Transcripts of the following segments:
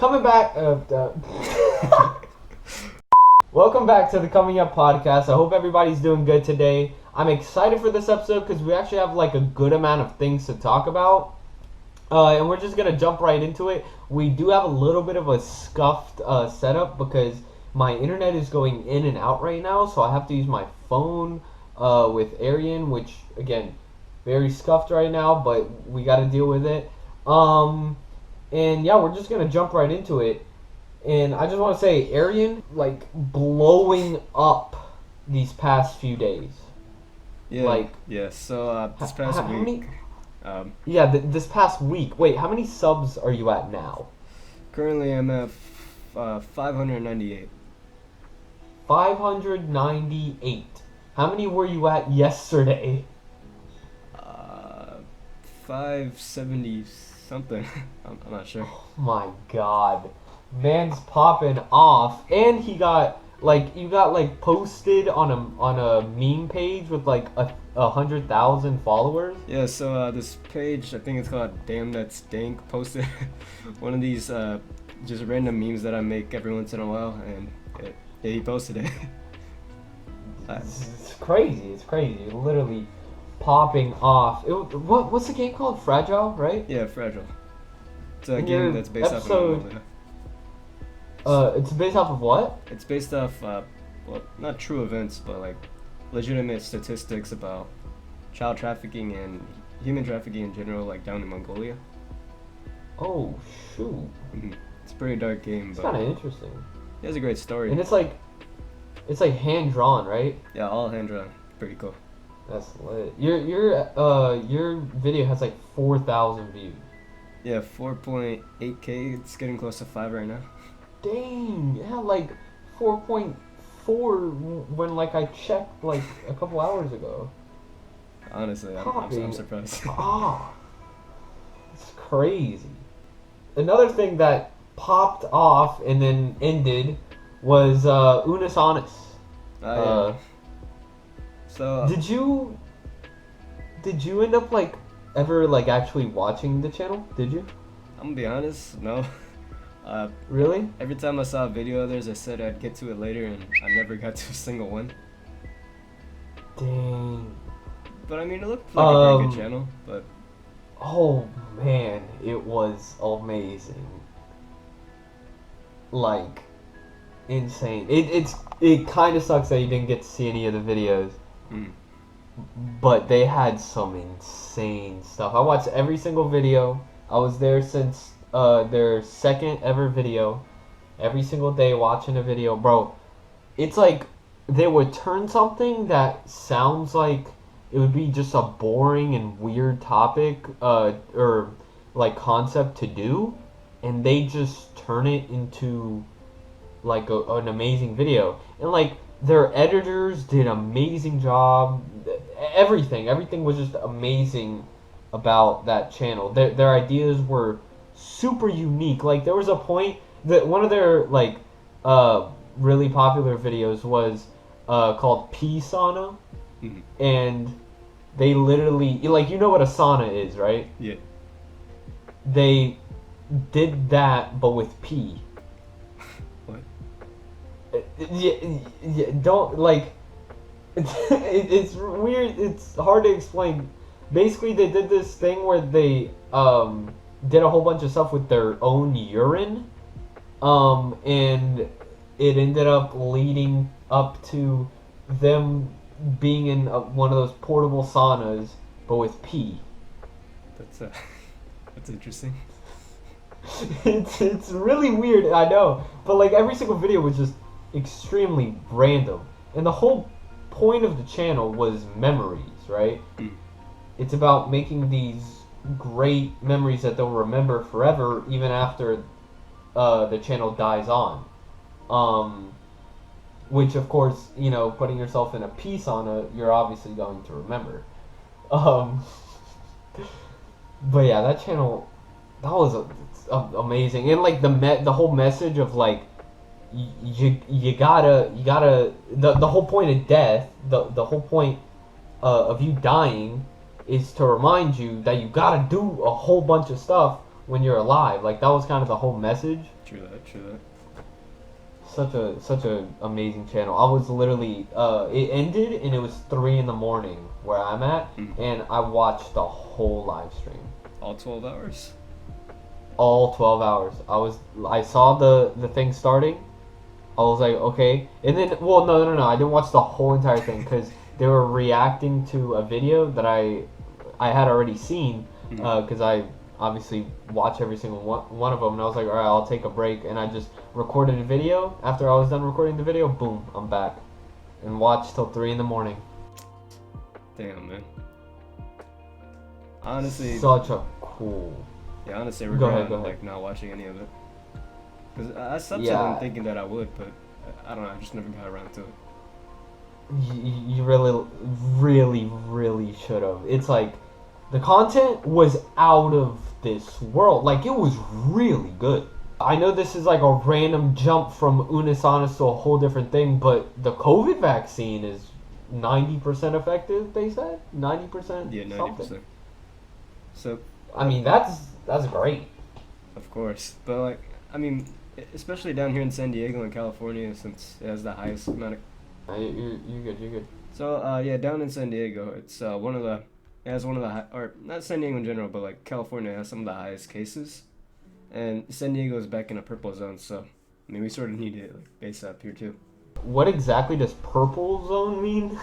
coming back. Welcome back to the Coming Up podcast. I hope everybody's doing good today. I'm excited for this episode because we actually have like a good amount of things to talk about. And we're just going to jump right into it. We do have a little bit of a scuffed setup because my internet is going in and out right now. So I have to use my phone with Arian, which, again, very scuffed right now, but we got to deal with it. And yeah, we're just going to jump right into it. And I just want to say, Arian, like, blowing up these past few days. Yeah, So this past week, this past week. Wait, how many subs are you at now? currently I'm at 598. 598. How many were you at yesterday? 570 something. I'm not sure. Oh my god. Man's popping off. And he got, like, you got, like, posted on a meme page with, like, 100,000 followers. Yeah, so this page, I think it's called Damn That's Dank, posted one of these just random memes that I make every once in a while, and he posted it. It's crazy. It's crazy. Literally popping off. What's the game called? Fragile, right? Yeah, Fragile. It's a game that's based off of it's based off of what? It's based off, well, not true events, but like legitimate statistics about child trafficking and human trafficking in general, like down in Mongolia. Oh shoot! It's a pretty dark game, It's but kind of interesting. it has a great story. And it's like hand drawn, right? Yeah, all hand drawn. Pretty cool. That's lit. Your video has like 4,000 views. Yeah, 4.8K. It's getting close to 5 right now. Dang, yeah, like 4.4 when like I checked like a couple hours ago. Honestly, I'm surprised. It's crazy. Another thing that popped off and then ended was Unus Annus. Yeah. So did you end up like ever like actually watching the channel? Did you? I'm gonna be honest, no. Really? Every time I saw a video of theirs, I said I'd get to it later, and I never got to a single one. Dang. But I mean, it looked like a pretty good channel. But oh man, it was amazing. Like insane. It kind of sucks that you didn't get to see any of the videos. But they had some insane stuff. I watched every single video. I was there since their second ever video. Every single day watching a video. Bro, it's like they would turn something that sounds like it would be just a boring and weird topic or like concept to do, and they just turn it into like an amazing video. And like their editors did an amazing job. Everything was just amazing about that channel. Their ideas were super unique. Like there was a point that one of their like really popular videos was called Pea Sauna, and they literally, like, you know what a sauna is, right? Yeah. They did that but with pee. What? Yeah, don't like. It's weird. It's hard to explain. Basically, they did this thing where they did a whole bunch of stuff with their own urine, and it ended up leading up to them being in one of those portable saunas, but with pee. That's interesting. It's really weird, I know, but like every single video was just extremely random, and the whole point of the channel was memories, right? It's about making these great memories that they'll remember forever, even after the channel dies on. Which, of course, you know, putting yourself in a pea sauna, you're obviously going to remember. But yeah, that channel, that was amazing, and like the whole message of like you gotta the whole point of death, the whole point of you dying is to remind you that you gotta do a whole bunch of stuff when you're alive. Like that was kind of the whole message. True that. Such a amazing channel. I was literally it ended and it was 3 in the morning where I'm at, and I watched the whole live stream. All 12 hours. All 12 hours. I saw the thing starting. I was like, okay, and then no, I didn't watch the whole entire thing because they were reacting to a video that I had already seen because I obviously watch every single one of them, and I was like, alright, I'll take a break, and I just recorded a video. After I was done recording the video, boom, I'm back and watched till 3 in the morning. Damn, man. Honestly, such a cool. Yeah, honestly, go ahead. like not watching any of it because I subscribed them thinking that I would, but I don't know, I just never got around to it. You really should have. It's like the content was out of this world. Like it was really good. I know this is like a random jump from Unus Annus to a whole different thing, but the COVID vaccine is 90% effective. They said 90%. Yeah, 90%. Something. So I mean that's great. Of course, but like I mean, especially down here in San Diego and California, since it has the highest amount of. You're good. So yeah, down in San It has one of the or not San Diego in general, but like California has some of the highest cases, and San Diego is back in a purple zone. So I mean, we sort of need to like base up here too. What exactly does purple zone mean?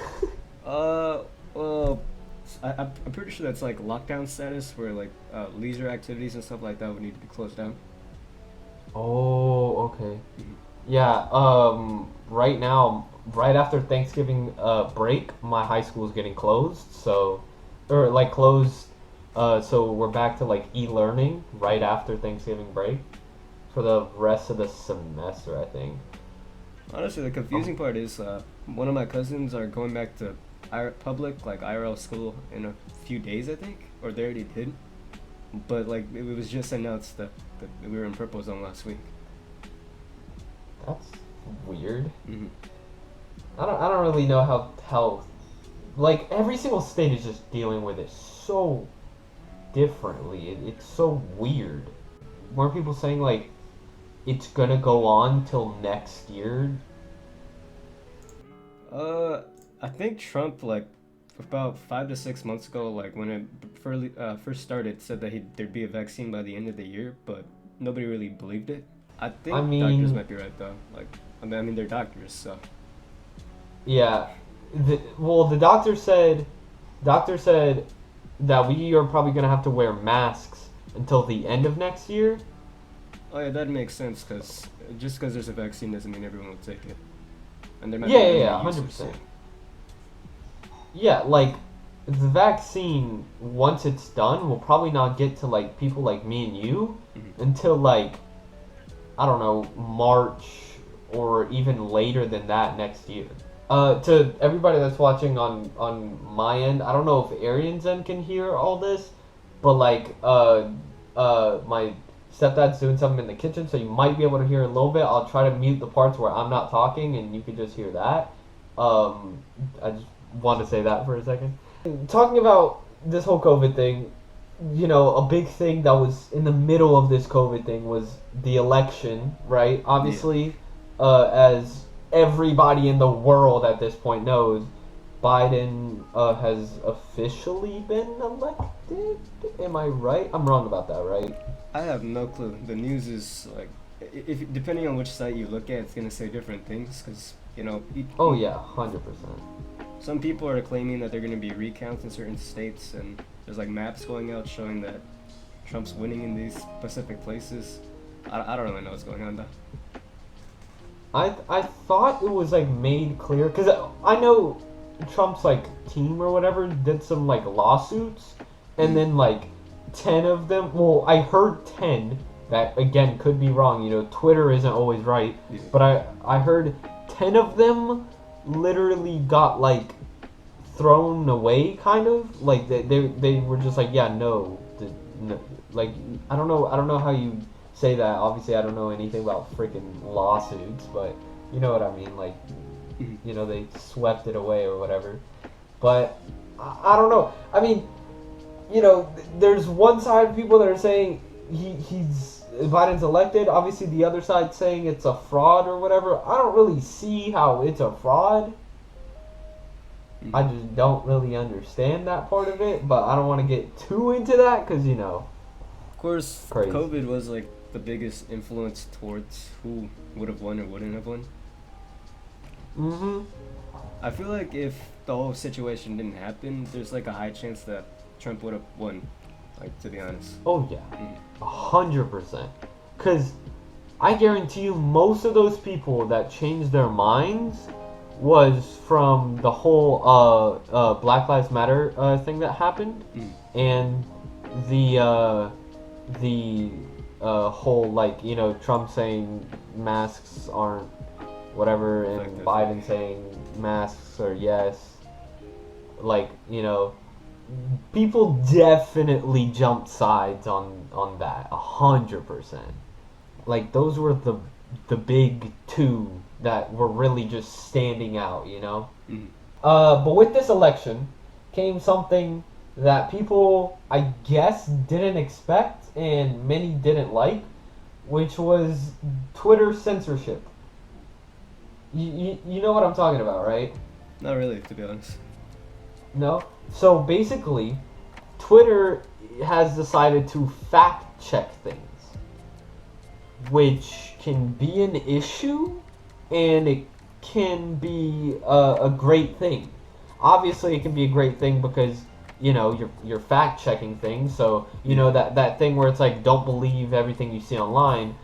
Well, I'm pretty sure that's like lockdown status, where like leisure activities and stuff like that would need to be closed down. Oh, okay. Yeah. Right now, right after Thanksgiving break, my high school is getting closed. So we're back to like e-learning right after Thanksgiving break for the rest of the semester, I think. Honestly, the confusing part is one of my cousins are going back to public, like IRL school in a few days, I think, or they already did. But like it was just announced that we were in purple zone last week. That's weird. I don't really know how like every single state is just dealing with it so differently. It's so weird. Weren't people saying like it's gonna go on till next year? I think Trump, like about 5 to 6 months ago, like when it first started, said that there'd be a vaccine by the end of the year, but nobody really believed it. I think doctors might be right though. Like I mean they're doctors, so. Yeah, the doctor said that we are probably gonna have to wear masks until the end of next year. Oh yeah, that makes sense, because just because there's a vaccine doesn't mean everyone will take it. And there might be 100%. Yeah, like the vaccine, once it's done, will probably not get to like people like me and you until like I don't know, March or even later than that next year. To everybody that's watching on my end, I don't know if Arian's end can hear all this, but like my stepdad's doing something in the kitchen, so you might be able to hear a little bit. I'll try to mute the parts where I'm not talking and you can just hear that. I just wanted to say that for a second. Talking about this whole COVID thing, you know, a big thing that was in the middle of this COVID thing was the election, right? Obviously, as everybody in the world at this point knows, Biden has officially been elected. Am I right? I'm wrong about that, right? I have no clue. The news is like, if depending on which site you look at, it's gonna say different things. Because you know. Oh yeah, 100%. Some people are claiming that they're gonna be recounts in certain states, and there's like maps going out showing that Trump's winning in these specific places. I don't really know what's going on though. I thought it was like made clear because I know Trump's like team or whatever did some like lawsuits, and then like 10 of them. Well, I heard 10. That again could be wrong. You know, Twitter isn't always right. Yeah. But I heard 10 of them literally got like thrown away, kind of like they were just like no, like I don't know how you say that. Obviously, I don't know anything about freaking lawsuits, but you know what I mean. Like, you know, they swept it away or whatever. But I don't know. I mean, you know, there's one side of people that are saying Biden's elected. Obviously, the other side saying it's a fraud or whatever. I don't really see how it's a fraud. I just don't really understand that part of it, but I don't want to get too into that because, you know. Of course, crazy. COVID was like the biggest influence towards who would have won or wouldn't have won. I feel like if the whole situation didn't happen, there's like a high chance that Trump would have won, like, to be honest. Oh, yeah. 100%. Because I guarantee you most of those people that changed their minds was from the whole Black Lives Matter thing that happened, and the whole, like, you know, Trump saying masks aren't whatever, and Biden saying masks are yes. Like, you know, people definitely jumped sides on that 100%. Like, those were the big two that were really just standing out, you know? But with this election came something that people, I guess, didn't expect and many didn't like, which was Twitter censorship. You know what I'm talking about, right? Not really, to be honest. No? So basically, Twitter has decided to fact check things, which can be an issue, and it can be a great thing. Obviously, it can be a great thing because, you know, you're fact checking things. So, you know, that thing where it's like, don't believe everything you see online.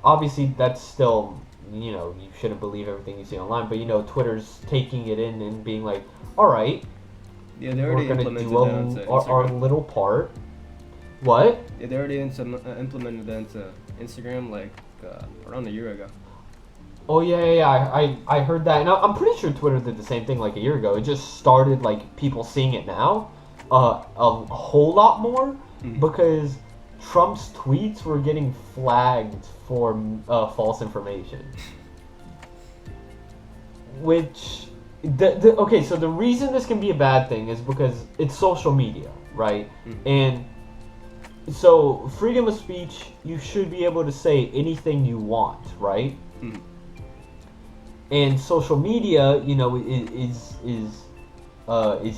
Obviously, that's still, you know, you shouldn't believe everything you see online. But, you know, Twitter's taking it in and being like, all right, yeah, they already implemented that onto Instagram. Our little part. What? Yeah, they already implemented that into Instagram like around a year ago. Oh yeah. I heard that, and I'm pretty sure Twitter did the same thing like a year ago. It just started like people seeing it now, a whole lot more because Trump's tweets were getting flagged for false information. Which, okay, so the reason this can be a bad thing is because it's social media, right? And so freedom of speech, you should be able to say anything you want, right? And social media, you know, is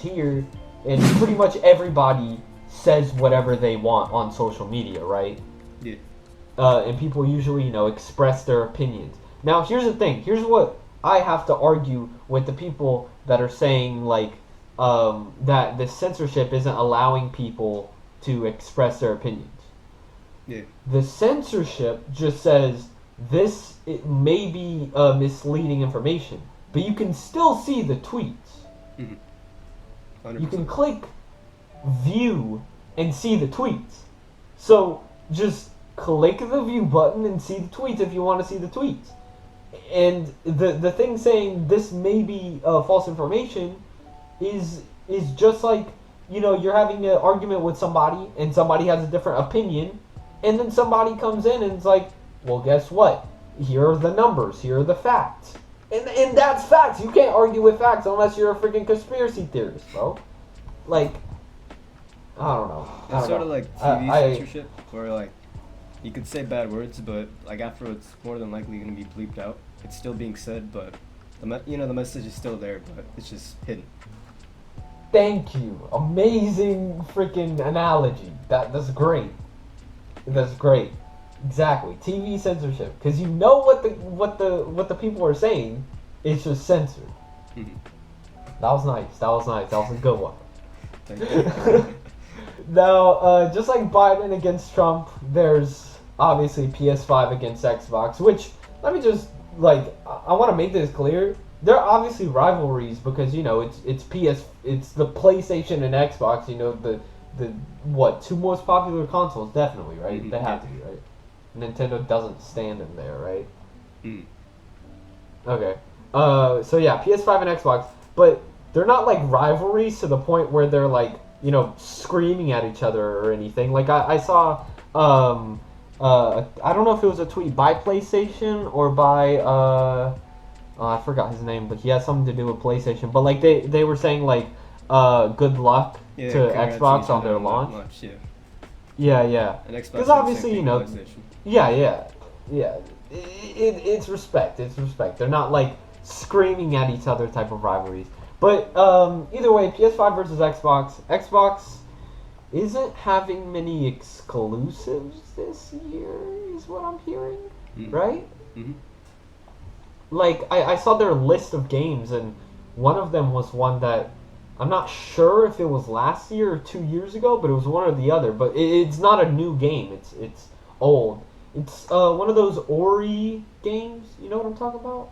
here, and pretty much everybody says whatever they want on social media, right? Yeah. And people usually, you know, express their opinions. Now, here's the thing. Here's what I have to argue with the people that are saying, like, that the censorship isn't allowing people to express their opinions. Yeah. The censorship just says it may be misleading information, but you can still see the tweets. 100%. You can click view and see the tweets. So just click the view button and see the tweets if you want to see the tweets. And the thing saying this may be false information is just like, you know, you're having an argument with somebody and somebody has a different opinion, and then somebody comes in and it's like, well, guess what? Here are the numbers. Here are the facts. And that's facts. You can't argue with facts unless you're a freaking conspiracy theorist, bro. Like, I don't know. It's sort of like TV censorship, where, like, you could say bad words, but, like, afterwards, more than likely going to be bleeped out. It's still being said, but, the message is still there, but it's just hidden. Thank you. Amazing freaking analogy. That's great. That's great. Exactly. TV censorship, because you know what the people are saying. It's just censored. That was nice. That was a good one. Thank you. Now, just like Biden against Trump, there's obviously PS5 against Xbox. Which, let me just, like, I want to make this clear. There are obviously rivalries because, you know, it's the PlayStation and Xbox. You know, the two most popular consoles, definitely, right? They have to be, right? Nintendo doesn't stand in there, right? Okay. So yeah, PS5 and Xbox, but they're not like rivalries to the point where they're like, you know, screaming at each other or anything. Like I saw, I don't know if it was a tweet by PlayStation or by I forgot his name, but he has something to do with PlayStation. But like they were saying like, good luck to Xbox on their launch. Yeah. And Xbox Because did the obviously, same you thing know, with PlayStation. yeah. It's respect. It's respect. They're not like screaming at each other type of rivalries. But either way, PS5 versus Xbox. Xbox isn't having many exclusives this year, is what I'm hearing. Right? Mm-hmm. Like I saw their list of games, and one of them was one that I'm not sure if it was last year or 2 years ago, but it was one or the other. But it's not a new game. It's old. It's one of those Ori games. You know what I'm talking about?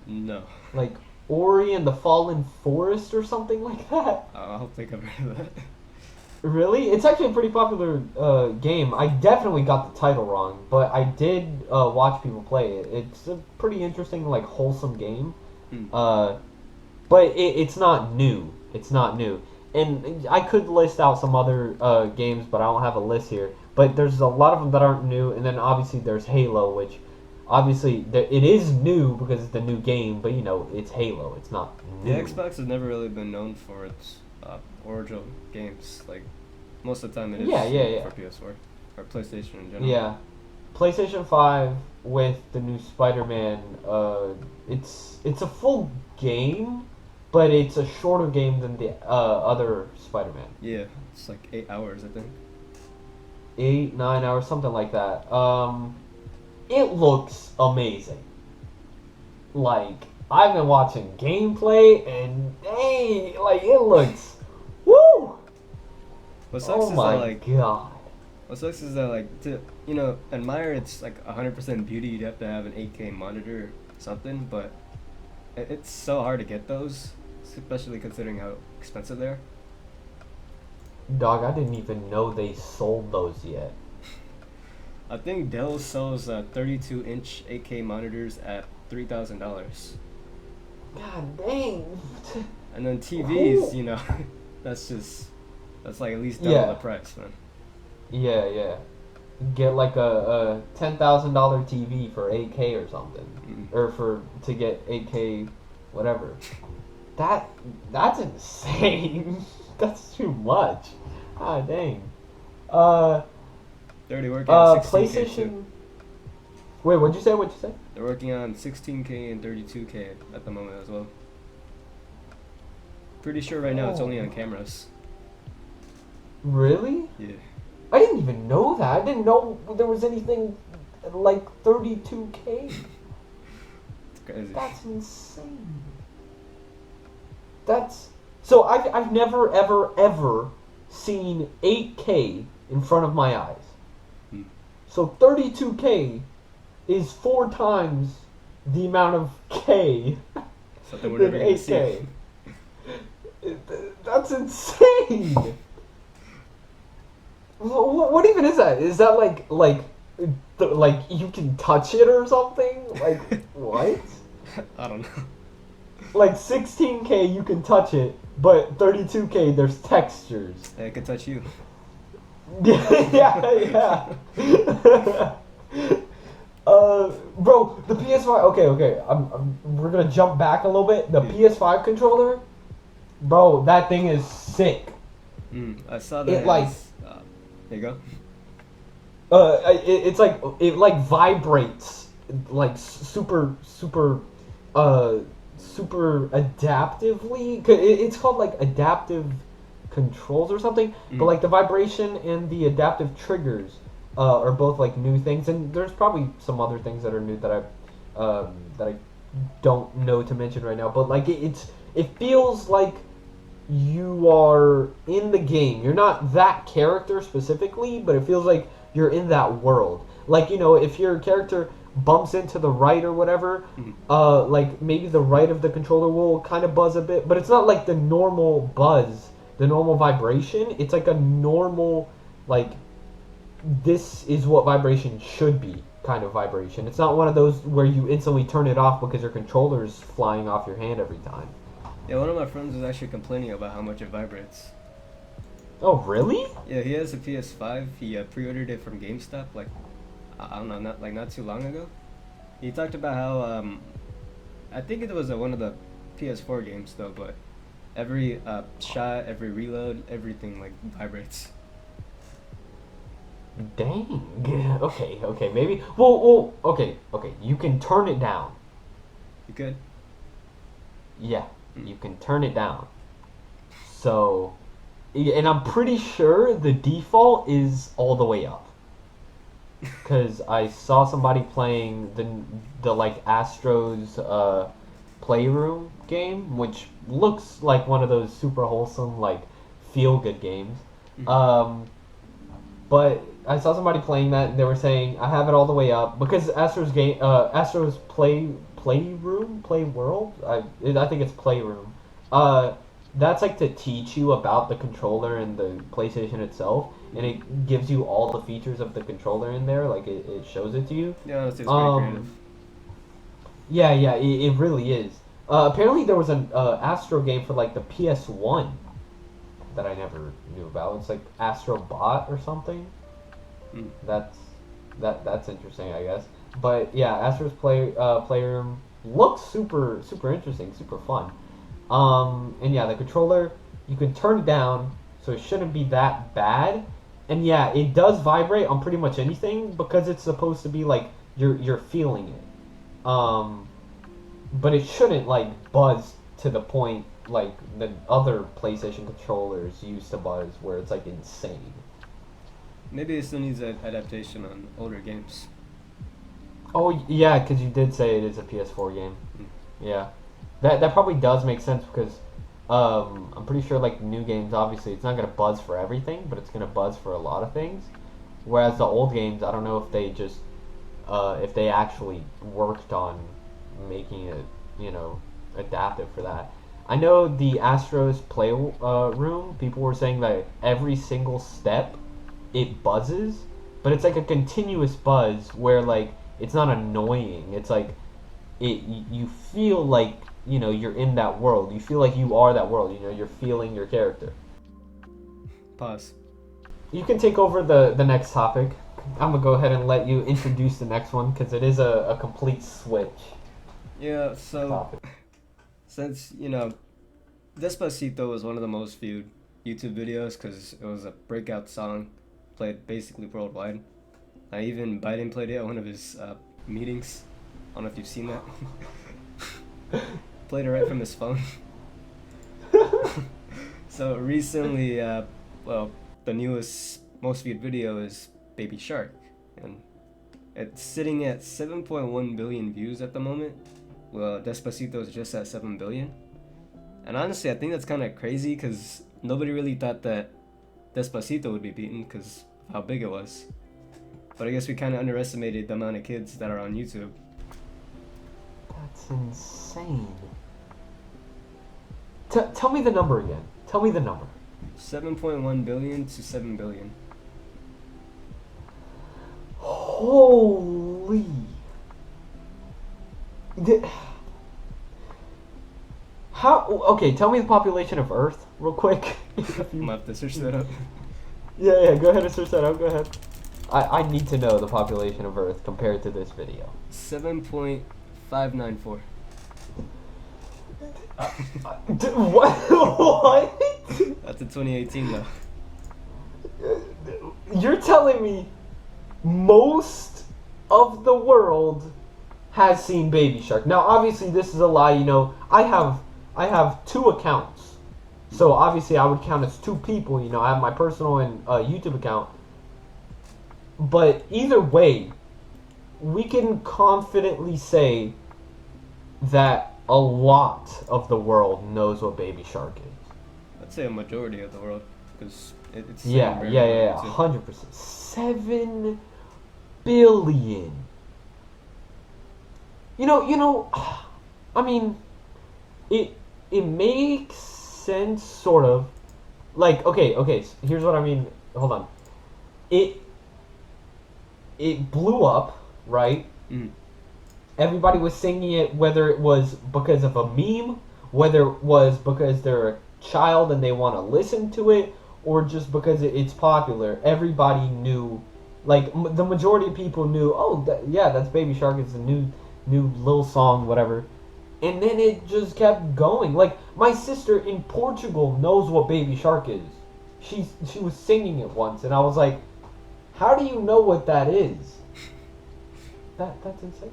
No. Like Ori and the Fallen Forest or something like that. I don't think I've heard of that. Really? It's actually a pretty popular game. I definitely got the title wrong, but I did watch people play it. It's a pretty interesting, like, wholesome game. But it's not new. It's not new. And I could list out some other games, but I don't have a list here. But there's a lot of them that aren't new, and then obviously there's Halo, which obviously it is new because it's the new game, but you know, it's Halo. It's not new. Yeah, Xbox has never really been known for its original games. Like, most of the time it is for PS4 or PlayStation in general. Yeah. PlayStation 5 with the new Spider-Man, it's a full game, but it's a shorter game than the other Spider-Man. Yeah, it's like 8 hours, I think. 8, 9 hours, something like that. It looks amazing. Like, I've been watching gameplay, and hey, like, it looks, woo! What sucks Oh my god. What sucks is that, like, to, you know, admire it's like 100% beauty, you'd have to have an 8K monitor or something, but it's so hard to get those, especially considering how expensive they are. Dog, I didn't even know they sold those yet. I think Dell sells 32-inch 8K monitors at $3,000. God dang. And then TVs, you know, that's like at least double the price, man. Yeah. Get like a $10,000 TV for 8K or something, or to get 8K, whatever. That's insane. That's too much. Ah dang. They're already working on 16K PlayStation. too. Wait, what'd you say? They're working on 16K and 32K at the moment as well. Pretty sure right now it's only on cameras. Really? Yeah. I didn't even know that. I didn't know there was anything like 32K. It's crazy. That's insane. So I've never ever seen 8K in front of my eyes. So 32K is 4 times the amount of K Something we're than never gonna see. 8K. That's insane. What even is that? Is that like you can touch it or something? Like what? I don't know. Like 16K you can touch it, but 32K there's textures. I can touch you. yeah. Bro, the PS5. Okay. We're gonna jump back a little bit. The PS5 controller, bro, that thing is sick. I saw that. There you go. It's like it vibrates like super adaptively. It's called like adaptive controls or something. But like the vibration and the adaptive triggers are both like new things, and there's probably some other things that are new that I don't know to mention right now. But like it feels like you are in the game. You're not that character specifically, but it feels like you're in that world. Like, you know, if your character bumps into the right or whatever, like maybe the right of the controller will kind of buzz a bit, but it's not like the normal buzz, the normal vibration. It's like a normal, like, this is what vibration should be kind of vibration. It's not one of those where you instantly turn it off because your controller's flying off your hand every time. Yeah, one of my friends was actually complaining about how much it vibrates. Oh, really? Yeah, he has a PS5. He pre-ordered it from GameStop, like, I don't know, not too long ago. He talked about how, I think it was one of the PS4 games though, but every shot, every reload, everything like vibrates. Dang. Okay, maybe. Well, okay. You can turn it down. You could. Yeah, you can turn it down. So, and I'm pretty sure the default is all the way up. Because I saw somebody playing the like Astros Playroom game, which looks like one of those super wholesome like feel good games. But I saw somebody playing that, and they were saying I have it all the way up because Astros Play World. I think it's Playroom. That's like to teach you about the controller and the PlayStation itself, and it gives you all the features of the controller in there. Like it shows it to you. Yeah, honestly, it's pretty creative. Yeah, it really is. Apparently, there was an Astro game for like the PS1 that I never knew about. It's like Astro Bot or something. That's interesting, I guess. But yeah, Astro's Playroom looks super interesting, super fun. And yeah, the controller you can turn it down, so it shouldn't be that bad. And yeah, it does vibrate on pretty much anything because it's supposed to be like you're feeling it. But it shouldn't like buzz to the point like the other PlayStation controllers used to buzz, where it's like insane. Maybe it still needs an adaptation on older games. Oh yeah, because you did say it is a PS4 game. Yeah, that probably does make sense because I'm pretty sure like new games, obviously it's not gonna buzz for everything, but it's gonna buzz for a lot of things. Whereas the old games, I don't know if they just if they actually worked on making it, adaptive for that. I know the Astros play room. People were saying that every single step it buzzes, but it's like a continuous buzz where like it's not annoying. It's like you feel like you're in that world. You feel like you are that world. You're feeling your character. Pause. You can take over the next topic. I'm gonna go ahead and let you introduce the next one because it is a complete switch. Yeah. So Topic. since Despacito was one of the most viewed YouTube videos because it was a breakout song, played basically worldwide. Even Biden played it at one of his meetings. I don't know if you've seen that. Played it right from his phone. So recently, the newest, most viewed video is Baby Shark, and it's sitting at 7.1 billion views at the moment. Well, Despacito is just at 7 billion. And honestly, I think that's kind of crazy because nobody really thought that Despacito would be beaten because of how big it was. But I guess we kind of underestimated the amount of kids that are on YouTube. That's insane. Tell me the number again. Tell me the number. 7.1 billion to 7 billion. Holy. How? Okay, tell me the population of Earth real quick. I'm gonna have to search that up. Yeah, go ahead and search that up. Go ahead. I need to know the population of Earth compared to this video. 7.594. What? What? That's in 2018 though. You're telling me most of the world has seen Baby Shark. Now, obviously, this is a lie. I have two accounts, so obviously I would count as two people. I have my personal and YouTube account. But either way, we can confidently say that a lot of the world knows what Baby Shark is. I'd say a majority of the world, because it's Yeah, 100%. 7 billion. I mean, it makes sense, sort of. Like, okay, so here's what I mean. Hold on. It blew up, right? Everybody was singing it, whether it was because of a meme, whether it was because they're a child and they want to listen to it, or just because it's popular. Everybody knew, like, the majority of people knew, that's Baby Shark. It's a new little song, whatever. And then it just kept going. Like, my sister in Portugal knows what Baby Shark is. She was singing it once, and I was like, How do you know what that is? That's insane.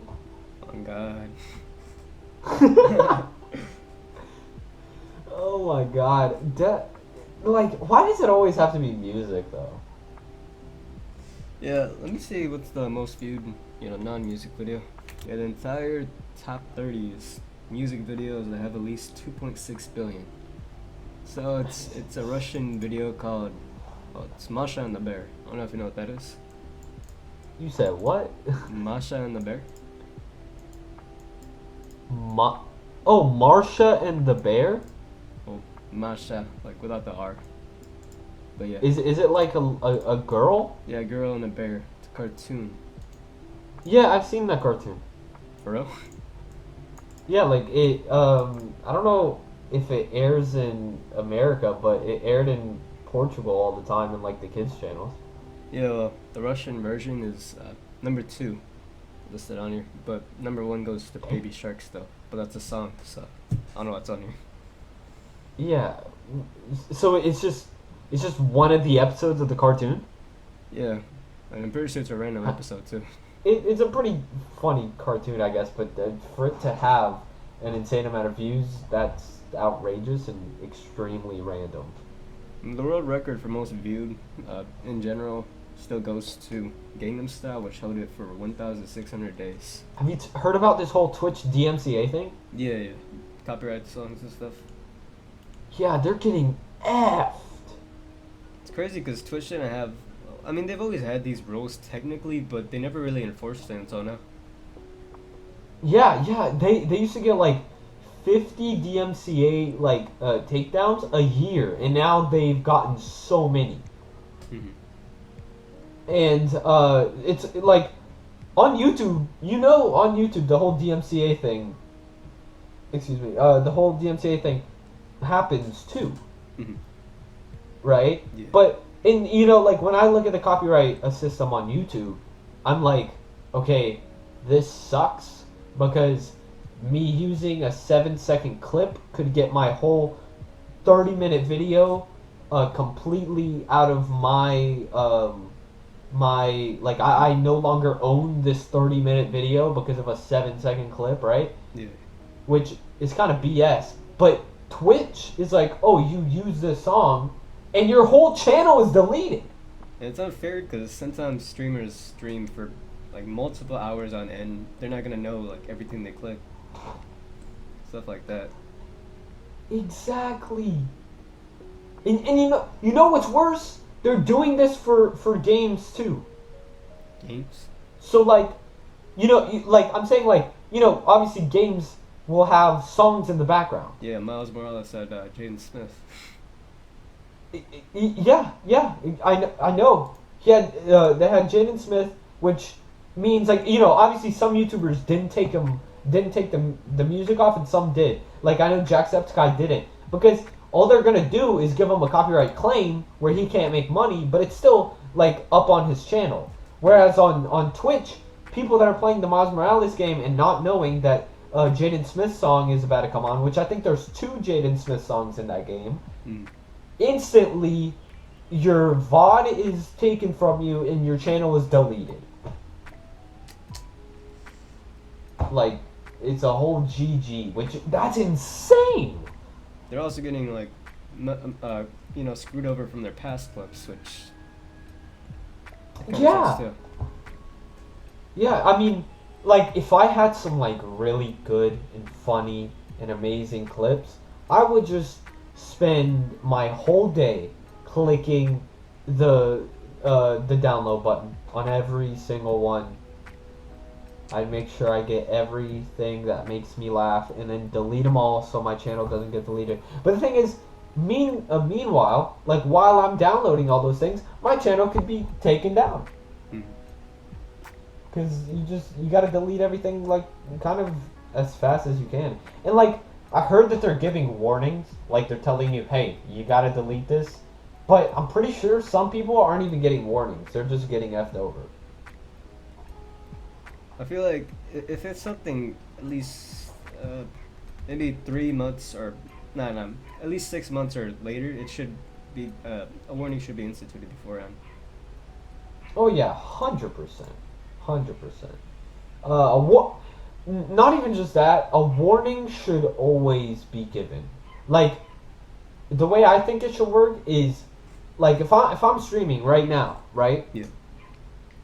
Oh God. Oh my God. Like, why does it always have to be music though? Yeah, let me see what's the most viewed, non-music video. Yeah, the entire top 30 is music videos that have at least 2.6 billion. So it's a Russian video called, it's Masha and the Bear. I don't know if you know what that is. You said what? Masha and the Bear. Marsha and the Bear? Oh, Masha, like without the R. But yeah. Is it like a girl? Yeah, Girl and a Bear. It's a cartoon. Yeah, I've seen that cartoon. For real? Yeah, like it. I don't know if it airs in America, but it aired in Portugal all the time in like the kids channels. Yeah, well, the Russian version is number 2 listed on here, but number 1 goes to Baby Sharks though. But that's a song, so I don't know what's on here. Yeah, so it's just one of the episodes of the cartoon. Yeah, and I'm pretty sure it's a random episode too. It's a pretty funny cartoon, I guess, but for it to have an insane amount of views, that's outrageous and extremely random. The world record for most viewed, in general, still goes to Gangnam Style, which held it for 1,600 days. Have you heard about this whole Twitch DMCA thing? Yeah. Copyright songs and stuff. Yeah, they're getting effed. It's crazy because Twitch didn't have... I mean, they've always had these rules technically, but they never really enforced it until now. Yeah, they used to get like 50 DMCA like takedowns a year, and now they've gotten so many. Mm-hmm. And it's like on YouTube, on YouTube the whole DMCA thing. Excuse me, the whole DMCA thing happens too, Mm-hmm. right? Yeah. But like when I look at the copyright system on YouTube, I'm like, okay, this sucks because me using a 7-second clip could get my whole 30-minute video completely out of my I no longer own this 30-minute video because of a 7-second clip, right? Yeah. Which is kind of BS. But Twitch is like, oh, you use this song and your whole channel is deleted. And it's unfair because sometimes streamers stream for like multiple hours on end. They're not gonna know like everything they click. Stuff like that. Exactly. And you know what's worse? They're doing this for games too. Games? So like, like I'm saying like, obviously games will have songs in the background. Yeah, Miles Morales had Jaden Smith. Yeah, I know. They had Jaden Smith, which means like obviously some YouTubers didn't take the music off and some did. Like I know Jacksepticeye didn't because all they're gonna do is give him a copyright claim where he can't make money, but it's still like up on his channel. Whereas on Twitch, people that are playing the Miles Morales game and not knowing that Jaden Smith's song is about to come on, which I think there's 2 Jaden Smith songs in that game. Instantly your VOD is taken from you and your channel is deleted. Like, it's a whole GG, which that's insane. They're also getting like, screwed over from their past clips, which. Yeah. Yeah, I mean, like if I had some like really good and funny and amazing clips, I would just spend my whole day clicking the download button on every single one. I'd make sure I get everything that makes me laugh and then delete them all so my channel doesn't get deleted. But the thing is, meanwhile, like while I'm downloading all those things, my channel could be taken down. Because you gotta delete everything like kind of as fast as you can. And like, I heard that they're giving warnings, like they're telling you, hey, you gotta delete this. But I'm pretty sure some people aren't even getting warnings. They're just getting effed over. I feel like if it's something at least maybe 3 months or at least 6 months or later, it should be a warning should be instituted beforehand. Oh yeah, 100%, 100%. Not even just that. A warning should always be given. Like the way I think it should work is, like if I'm streaming right now, right? Yeah.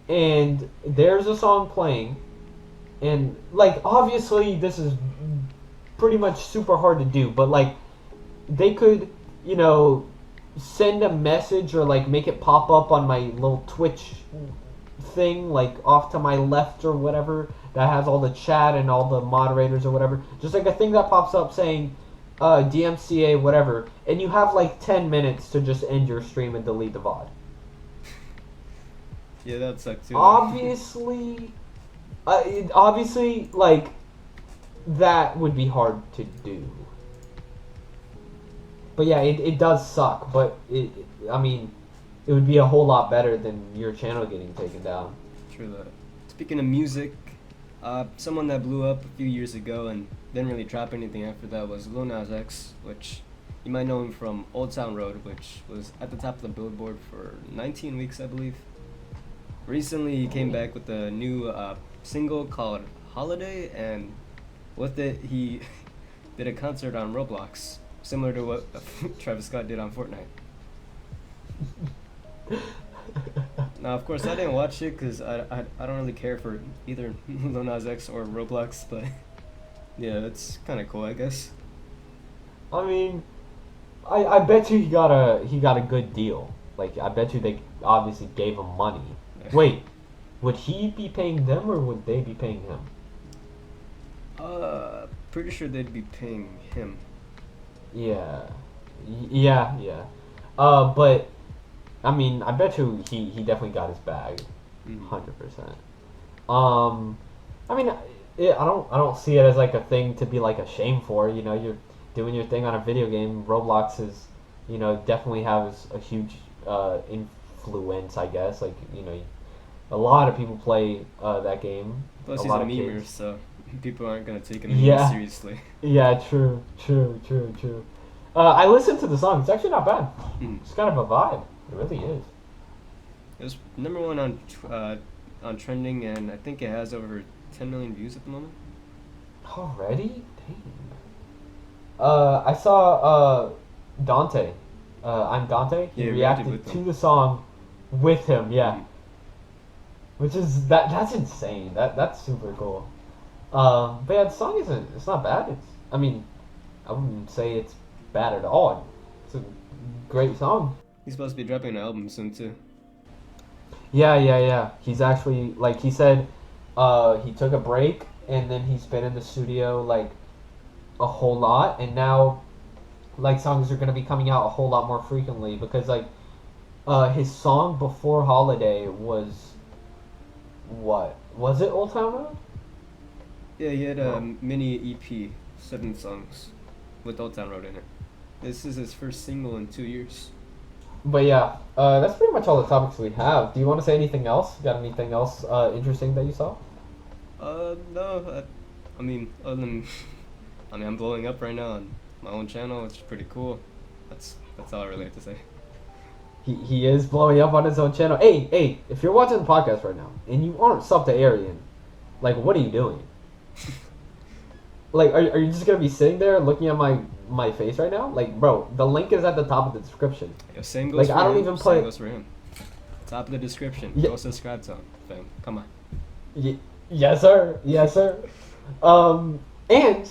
And there's a song playing, and like obviously this is pretty much super hard to do, but like they could, you know, send a message or like make it pop up on my little Twitch thing, like off to my left or whatever, that has all the chat and all the moderators or whatever. Just like a thing that pops up saying DMCA whatever, and you have like 10 minutes to just end your stream and delete the VOD. Yeah, that sucks too. Obviously, like that would be hard to do. But yeah, it does suck. But I mean, it would be a whole lot better than your channel getting taken down. True that. Speaking of music, someone that blew up a few years ago and didn't really drop anything after that was Unus Annus, which you might know him from Old Town Road, which was at the top of the Billboard for 19 weeks, I believe. Recently, he came back with a new single called Holiday, and with it, he did a concert on Roblox, similar to what Travis Scott did on Fortnite. Now, of course, I didn't watch it because I don't really care for either Lil Nas X or Roblox, but yeah, it's kind of cool, I guess. I mean, I bet you he got a good deal. Like I bet you they obviously gave him money. Wait, would he be paying them or would they be paying him? Pretty sure they'd be paying him. Yeah. But I mean, I bet you he definitely got his bag, 100%. I mean, I don't see it as like a thing to be like ashamed for. You know, you're doing your thing on a video game. Roblox is, you know, definitely has a huge influence, I guess. Like, you know, a lot of people play that game. Plus, a he's lot a of memer, kids. so people aren't gonna take him seriously. Yeah, true. I listened to the song. It's actually not bad. It's kind of a vibe. It really is. It was number one on trending, and I think it has over 10 million views at the moment. Already? Dang. I saw Dante. I'm Dante. He reacted to the song with him. Yeah. Which is that's insane. That's super cool. But yeah, the song it's not bad. I mean, I wouldn't say it's bad at all. It's a great song. He's supposed to be dropping an album soon too. Yeah. He's actually, like he said, he took a break and then he's been in the studio like a whole lot, and now like songs are gonna be coming out a whole lot more frequently because like his song before Holiday was what? Was it Old Town Road? Yeah, he had a mini EP, 7 songs, with Old Town Road in it. This is his first single in 2 years. But yeah, that's pretty much all the topics we have. Do you want to say anything else? Got anything else interesting that you saw? No. I mean, other than, I'm blowing up right now on my own channel. It's pretty cool. That's all I really have to say. He is blowing up on his own channel. Hey, if you're watching the podcast right now and you aren't subbed to Aryan, like, what are you doing? Like, are you just gonna be sitting there looking at my face right now? Like, bro, the link is at the top of the description. Yo, same goes for I don't him. even play. Same goes for him. Top of the description. Yeah. Go subscribe to him, fam. Come on. Yes, sir. And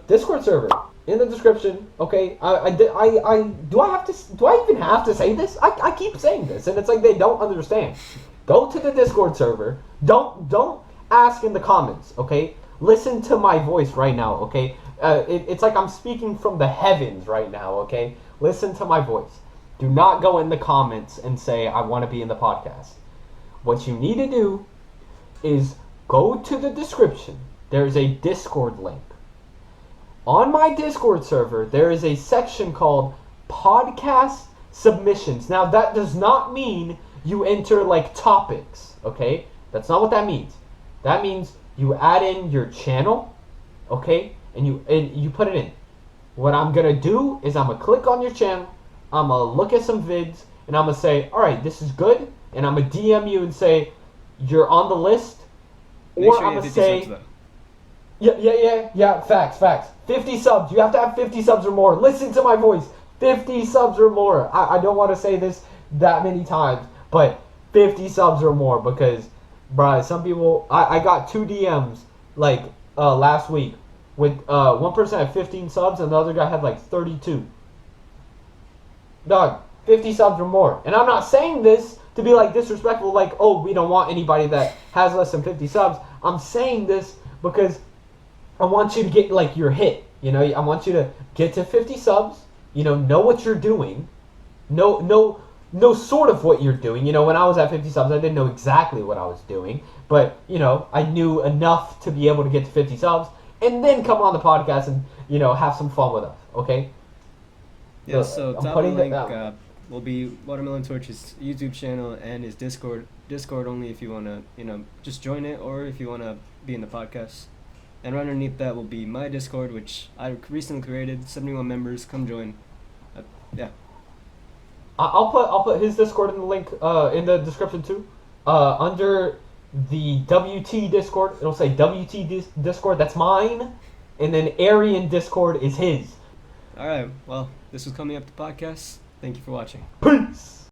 Discord server in the description. Okay, do I even have to say this? I keep saying this, and it's like they don't understand. Go to the Discord server. Don't ask in the comments. Okay, listen to my voice right now. Okay, it's like I'm speaking from the heavens right now. Okay, listen to my voice. Do not go in the comments and say I want to be in the podcast. What you need to do is go to the description. There's a Discord link. On my Discord server, there is a section called Podcast Submissions. Now, that does not mean you enter, like, topics, okay? That's not what that means. That means you add in your channel, okay? And you put it in. What I'm going to do is I'm going to click on your channel, I'm going to look at some vids, and I'm going to say, all right, this is good. and I'm gonna DM you and say you're on the list, Make or sure I'm you gonna have 50 say. subs, though. Yeah. Facts. 50 subs. You have to have 50 subs or more. Listen to my voice. 50 subs or more. I don't want to say this that many times, but 50 subs or more because, bruh, some people. I got 2 DMs like last week with one person had 15 subs and the other guy had like 32. Dog, 50 subs or more. And I'm not saying this to be like disrespectful, like, oh, we don't want anybody that has less than 50 subs. I'm saying this because I want you to get like your hit. You know, I want you to get to 50 subs. You know what you're doing. Know sort of what you're doing. You know, when I was at 50 subs, I didn't know exactly what I was doing, but you know, I knew enough to be able to get to 50 subs, and then come on the podcast and have some fun with us. Okay? Yeah. So I'm top of the putting link that will be Watermelon Torch's YouTube channel and his Discord. Discord only if you wanna just join it, or if you wanna be in the podcast. And right underneath that will be my Discord, which I recently created. 71 members. Come join. Yeah. I'll put his Discord in the link in the description too. Under the WT Discord, it'll say WT Discord. That's mine, and then Aryan Discord is his. All right. Well, this was Coming Up the Podcast. Thank you for watching. Peace.